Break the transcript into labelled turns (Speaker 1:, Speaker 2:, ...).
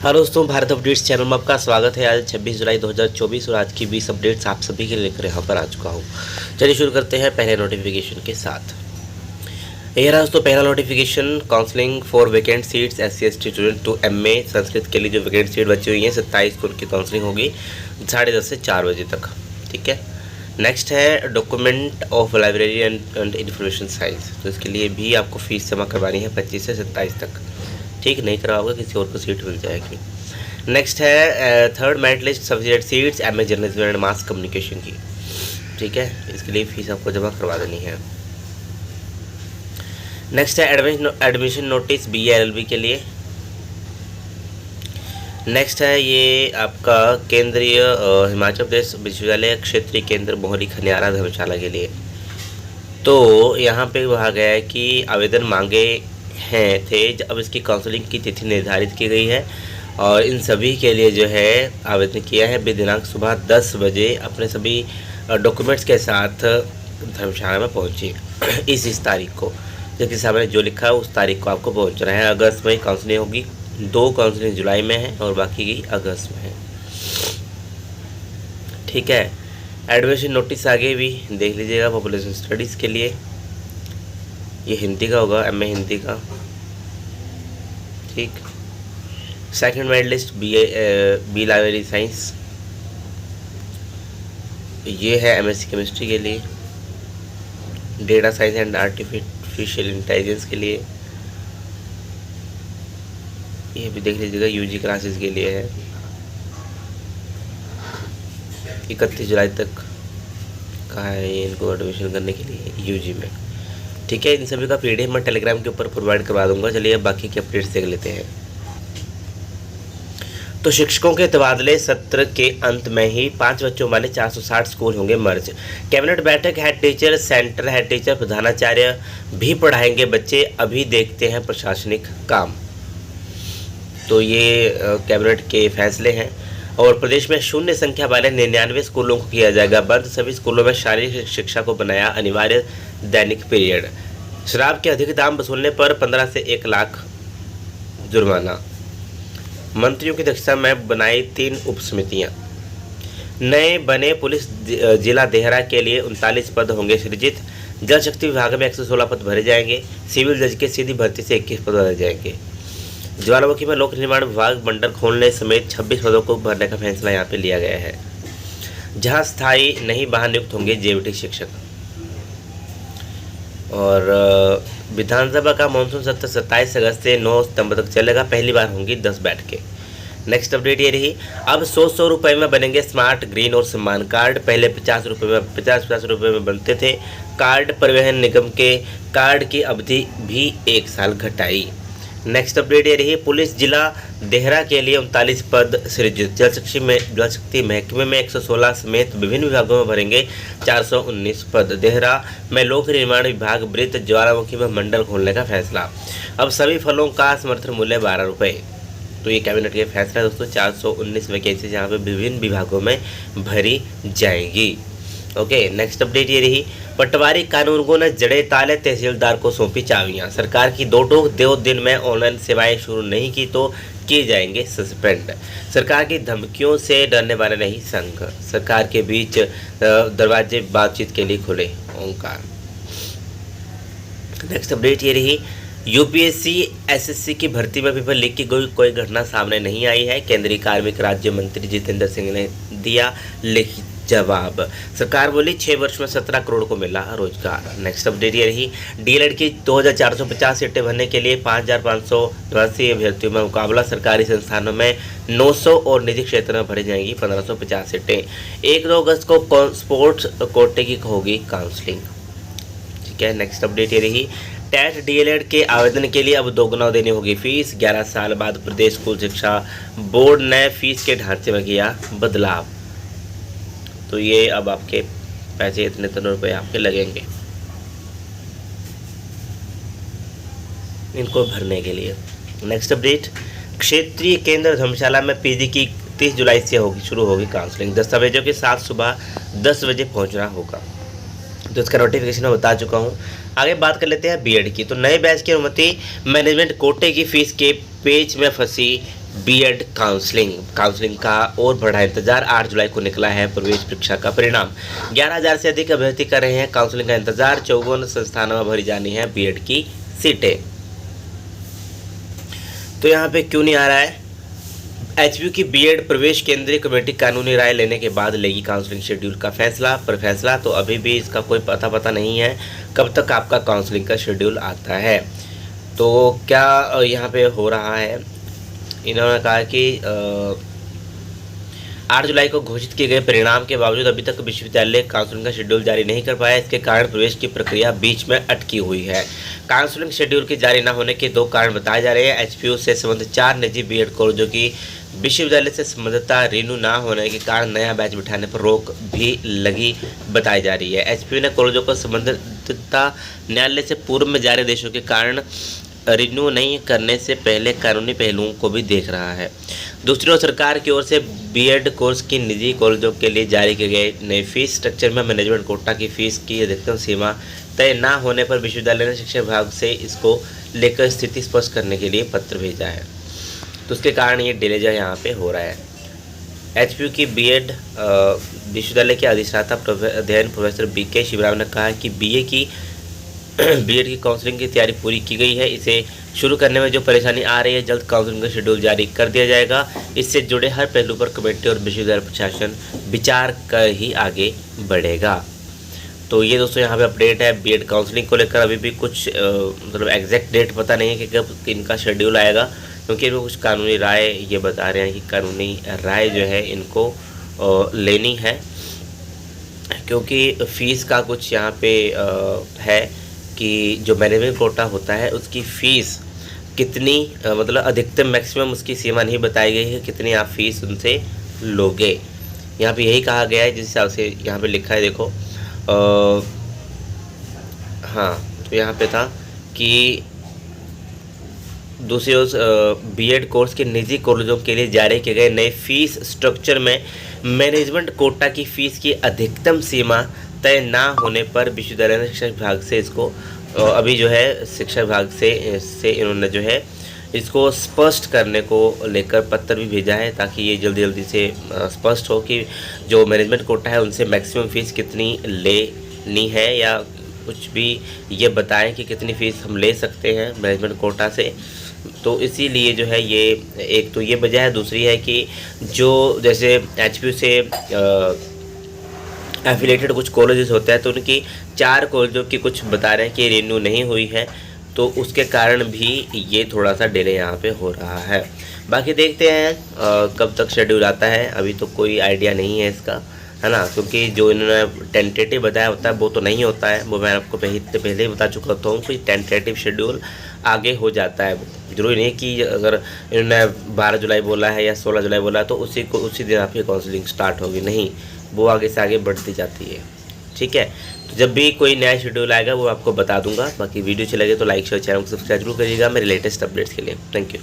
Speaker 1: हाँ दोस्तों, Bharat updates channel में आपका स्वागत है। आज 26 जुलाई 2024 और आज की 20 अपडेट्स आप सभी के लिए लेकर यहाँ पर आ चुका हूँ। चलिए शुरू करते हैं पहले नोटिफिकेशन के साथ। ये रहा दोस्तों पहला notification, counselling for vacant seats SC ST student to MA Sanskrit के लिए जो वैकेंट सीट बची हुई हैं 27 को उनकी काउंसलिंग होगी 10:30 से 4 बजे तक। ठीक है। नेक्स्ट है document of library and information science, तो इसके लिए भी आपको फ़ीस जमा करवानी है 25 से 27 तक। ठीक, नहीं करवाओगे किसी और को सीट मिल जाएगी। नेक्स्ट है third merit list subject seats MA journalism and mass communication की। ठीक है, इसके लिए फ़ीस आपको जमा करवा देनी है। नेक्स्ट है एडमिशन नोटिस BA LLB के लिए। नेक्स्ट है ये आपका केंद्रीय हिमाचल प्रदेश विश्वविद्यालय क्षेत्रीय केंद्र मोहरी खनियारा धर्मशाला के लिए। तो यहाँ पे कहा गया है कि आवेदन मांगे हैं थे, अब इसकी काउंसलिंग की तिथि निर्धारित की गई है और इन सभी के लिए जो है आवेदन किया है दिनांक सुबह 10 बजे अपने सभी डॉक्यूमेंट्स के साथ धर्मशाला में पहुँची इस तारीख को। जैसे सामने जो लिखा है उस तारीख को आपको पहुँचना है। अगस्त में काउंसलिंग होगी, 2 काउंसलिंग जुलाई में है और बाकी की अगस्त में है। ठीक है। एडमिशन नोटिस आगे भी देख लीजिएगा पॉपुलेशन स्टडीज़ के लिए। ये हिंदी का होगा, MA हिंदी का। ठीक। Second merit list B library science, ये है MSc केमिस्ट्री के लिए। Data science and artificial intelligence के लिए, ये भी देख लीजिएगा। UG क्लासेस के लिए है, 31 जुलाई तक कहा है ये इनको एडमिशन करने के लिए UG में। ठीक है, इन सभी का PDF मैं टेलीग्राम के ऊपर प्रोवाइड करवा दूंगा। चलिए अब बाकी के अपडेट्स देख लेते हैं। तो शिक्षकों के तबादले सत्र के अंत में ही 5 बच्चों वाले 460 स्कूल होंगे मर्ज। कैबिनेट बैठक, head teacher, centre head teacher, प्रधानाचार्य भी पढ़ाएंगे बच्चे, अभी देखते हैं प्रशासनिक काम। तो ये कैबिनेट के फैसले हैं। और प्रदेश में शून्य संख्या वाले 99 स्कूलों को किया जाएगा बंद। सभी स्कूलों में शारीरिक शिक्षा को बनाया अनिवार्य दैनिक पीरियड। शराब के अधिक दाम वसूलने पर 15 से 1 लाख जुर्माना। मंत्रियों की अध्यक्षता में बनाई 3 उप समितियाँ। नए बने पुलिस जिला देहरा के लिए 39 पद होंगे सृजित। जल शक्ति विभाग में 116 पद भरे जाएंगे। सिविल जज के सीधी भर्ती से 21 पद भरे जाएंगे। ज्वालामुखी में लोक निर्माण विभाग मंडल खोलने समेत 26 पदों को भरने का फैसला यहाँ पे लिया गया है। जहाँ स्थायी नहीं वहाँ नियुक्त होंगे JVT शिक्षक। और विधानसभा का मानसून सत्र 27 अगस्त से 9 सितंबर तक चलेगा। पहली बार होंगी 10 बैठकें। नेक्स्ट अपडेट ये रही, अब 100 रुपये में बनेंगे स्मार्ट ग्रीन और सम्मान कार्ड। पहले 50 रुपये में बनते थे कार्ड। परिवहन निगम के कार्ड की अवधि भी 1 साल घटाई। नेक्स्ट अपडेट ये रही, पुलिस जिला देहरा के लिए 39 पद सृजित। जल शक्ति महकमे में 116 समेत विभिन्न विभागों में भरेंगे 419 पद। देहरा में लोक निर्माण विभाग वृत्त। ज्वालामुखी में मंडल खोलने का फैसला। अब सभी फलों का समर्थन मूल्य 12 रुपये। तो ये कैबिनेट के फैसला दोस्तों। 419 वैकेंसी जहाँ पे विभिन्न विभागों में भरी जाएंगी। ओके। नेक्स्ट अपडेट ये रही, पटवारी कानूनगों ने जड़े ताले, तहसीलदार को सौंपी चाबियां। सरकार की 2 टोक, 2 दिन में ऑनलाइन सेवाएं शुरू नहीं की तो किए जाएंगे सस्पेंड। सरकार की धमकियों से डरने वाले नहीं संघ। सरकार के बीच दरवाजे बातचीत के लिए खुले, ओंकार। नेक्स्ट अपडेट ये रही, UPSC SSC की भर्ती में पेपर लीक की कोई घटना सामने नहीं आई है। केंद्रीय कार्मिक राज्य मंत्री जितेंद्र सिंह ने दिया लिखित जवाब। सरकार बोली 6 वर्ष में 17 करोड़ को मिला रोजगार। नेक्स्ट अपडेट ये रही, DLED की 2450 सीटें भरने के लिए 5582 अभ्यर्थियों में मुकाबला। सरकारी संस्थानों में 900 और निजी क्षेत्र में भरी जाएंगी 1550 सीटें। 1-2 अगस्त को स्पोर्ट्स कोटे की होगी काउंसलिंग। ठीक है। नेक्स्ट अपडेट ये रही, टेट DLED के आवेदन के लिए अब 2 गुना देनी होगी फीस। 11 साल बाद प्रदेश स्कूल शिक्षा बोर्ड ने फीस के ढांचे में किया बदलाव। तो ये अब आपके पैसे इतने रुपये आपके लगेंगे इनको भरने के लिए। नेक्स्ट अपडेट, क्षेत्रीय केंद्र धर्मशाला में PG की 30 जुलाई से शुरू होगी काउंसलिंग। दस्तावेजों के साथ सुबह 10 बजे पहुंचना होगा। तो इसका नोटिफिकेशन मैं बता चुका हूँ। आगे बात कर लेते हैं बीएड की। तो नए बैच की अनुमति, मैनेजमेंट कोटे की फीस के पेच में फंसी बीएड काउंसलिंग का और बढ़ा इंतजार। 8 जुलाई को निकला है प्रवेश परीक्षा का परिणाम। 11,000 से अधिक अभ्यर्थी कर रहे हैं काउंसलिंग का इंतजार। 54 संस्थानों में भरी जानी है बीएड की सीटें। तो यहाँ पे क्यों नहीं आ रहा है? एचपीयू की बीएड प्रवेश केंद्रीय कमेटी कानूनी राय लेने के बाद लेगी काउंसलिंग शेड्यूल का फैसला। तो अभी भी इसका कोई पता नहीं है कब तक आपका काउंसलिंग का शेड्यूल आता है। तो क्या यहाँ पे हो रहा है, इन्होंने कहा कि 8 जुलाई को घोषित किए गए परिणाम के बावजूद अभी तक विश्वविद्यालय काउंसलिंग का शेड्यूल जारी नहीं कर पाया। इसके कारण प्रवेश की प्रक्रिया बीच में अटकी हुई है। काउंसलिंग शेड्यूल के जारी न होने के 2 कारण बताए जा रहे हैं। एचपीयू से संबंधित 4 निजी बीएड कॉलेजों की विश्वविद्यालय से संबद्धता रिन्यू न होने के कारण नया बैच बिठाने पर रोक भी लगी बताई जा रही है। एचपीयू ने कॉलेजों को संबद्धता न्यायालय से पूर्व में जारी आदेशों के कारण रिन्यू नहीं करने से पहले कानूनी पहलुओं को भी देख रहा है। दूसरी ओर सरकार की ओर से बीएड कोर्स की निजी कॉलेजों के लिए जारी किए गए नए फीस स्ट्रक्चर में मैनेजमेंट कोटा की फीस की अधिकतम सीमा तय न होने पर विश्वविद्यालय ने शिक्षा विभाग से इसको लेकर स्थिति स्पष्ट करने के लिए पत्र भेजा है। तो उसके कारण ये डिले जो यहाँ पे हो रहा है। एचपीयू की बीएड विश्वविद्यालय के अधिष्ठाता अध्ययन प्रोफेसर बीके शिवराम ने कहा कि बीएड की काउंसलिंग की तैयारी पूरी की गई है। इसे शुरू करने में जो परेशानी आ रही है, जल्द काउंसलिंग का शेड्यूल जारी कर दिया जाएगा। इससे जुड़े हर पहलू पर कमेटी और विश्वविद्यालय प्रशासन विचार कर ही आगे बढ़ेगा। तो ये दोस्तों यहाँ पे अपडेट है बीएड काउंसलिंग को लेकर। अभी भी कुछ मतलब एग्जैक्ट डेट पता नहीं है कि कब इनका शेड्यूल आएगा, क्योंकि इनको कुछ कानूनी राय ये बता रहे हैं कि कानूनी राय जो है इनको लेनी है, क्योंकि फ़ीस का कुछ यहाँ पे है कि जो मैनेजमेंट कोटा होता है उसकी फ़ीस कितनी मतलब अधिकतम मैक्सिमम उसकी सीमा नहीं बताई गई है, कितनी आप फीस उनसे लोगे। यहाँ पे यही कहा गया है जिस हिसाब से यहाँ पे लिखा है। देखो हाँ, तो यहाँ पे था कि दूसरी ओर बीएड कोर्स के निजी कॉलेजों के लिए जारी किए गए नए फीस स्ट्रक्चर में मैनेजमेंट कोटा की फ़ीस की अधिकतम सीमा तय ना होने पर विश्वविद्यालय ने शिक्षा विभाग से इसको अभी जो है शिक्षा विभाग से इन्होंने जो है इसको स्पष्ट करने को लेकर पत्र भी भेजा है, ताकि ये जल्दी से स्पष्ट हो कि जो मैनेजमेंट कोटा है उनसे मैक्सिमम फ़ीस कितनी लेनी है, या कुछ भी ये बताएं कि कितनी फ़ीस हम ले सकते हैं मैनेजमेंट कोटा से। तो इसीलिए जो है ये एक तो ये वजह है। दूसरी है कि जो जैसे एचपीयू से एफिलेटेड कुछ कॉलेजेस होते हैं, तो उनकी 4 कॉलेजों की कुछ बता रहे हैं कि रिन्यू नहीं हुई है, तो उसके कारण भी ये थोड़ा सा डिले यहाँ पे हो रहा है। बाकी देखते हैं कब तक शेड्यूल आता है, अभी तो कोई आइडिया नहीं है इसका, है ना, क्योंकि जो इन्होंने टेंटेटिव बताया होता है वो तो नहीं होता है। वो मैं आपको पहले ही बता चुका हूँ कि टेंटेटिव शेड्यूल आगे हो जाता है। जरूरी नहीं कि अगर इन्होंने 12 जुलाई बोला है या 16 जुलाई बोला है तो उसी दिन आपकी काउंसलिंग स्टार्ट होगी, नहीं, वो आगे से आगे बढ़ती जाती है। ठीक है, तो जब भी कोई नया शेड्यूल आएगा वो आपको बता दूंगा। बाकी वीडियो अच्छी लगे तो लाइक शेयर, चैनल को सब्सक्राइब जरूर करिएगा मेरे लेटेस्ट अपडेट्स के लिए। Thank you.